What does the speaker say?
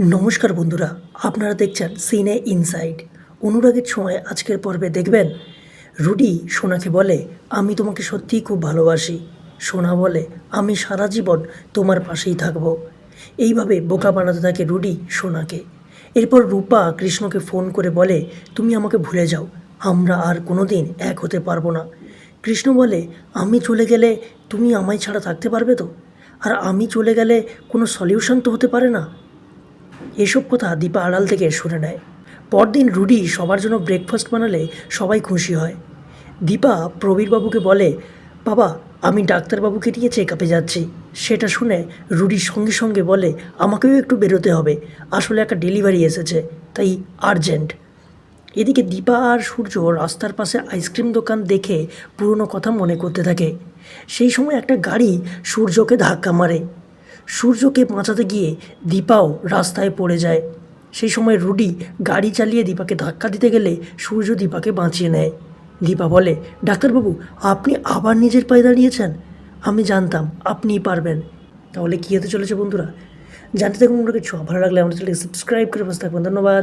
নমস্কার বন্ধুরা, আপনারা দেখছেন সিনে ইনসাইড। অনুরাগের সময় আজকের পর্বে দেখবেন রুডি সোনাকে বলে, আমি তোমাকে সত্যিই খুব ভালোবাসি। সোনা বলে, আমি সারা জীবন তোমার পাশেই থাকব। এইভাবে বোকা বানাতে থাকে রুডি সোনাকে। এরপর রূপা কৃষ্ণকে ফোন করে বলে, তুমি আমাকে ভুলে যাও, আমরা আর কোনো দিন এক হতে পারবো না। কৃষ্ণ বলে, আমি চলে গেলে তুমি আমায় ছাড়া থাকতে পারবে তো? আর আমি চলে গেলে কোনো সলিউশন তো হতে পারে না। এসব কথা দীপা আড়াল থেকে শুনে নেয়। পরদিন রুডি সবার জন্য ব্রেকফাস্ট বানালে সবাই খুশি হয়। দীপা প্রবীরবাবুকে বলে, বাবা আমি ডাক্তারবাবুকে নিয়ে চেক আপে যাচ্ছি। সেটা শুনে রুডি সঙ্গে সঙ্গে বলে, আমাকেও একটু বেরোতে হবে, আসলে একটা ডেলিভারি এসেছে, তাই আর্জেন্ট। এদিকে দীপা আর সূর্য রাস্তার পাশে আইসক্রিম দোকান দেখে পুরনো কথা মনে করতে থাকে। সেই সময় একটা গাড়ি সূর্যকে ধাক্কা মারে। সূর্যকে বাঁচাতে গিয়ে দীপাও রাস্তায় পড়ে যায়। সেই সময় রুডি গাড়ি চালিয়ে দীপাকে ধাক্কা দিতে গেলে সূর্য দীপাকে বাঁচিয়ে নেয়। দীপা বলে, ডাক্তারবাবু আপনি আবার নিজের পায়ে দাঁড়িয়েছেন, আমি জানতাম আপনিই পারবেন। তাহলে কী হতে চলেছে বন্ধুরা, জানতে থাকুন। কিছু ভালো লাগলে আমাদের চ্যানেলকে সাবস্ক্রাইব করে পাশে থাকবেন। ধন্যবাদ।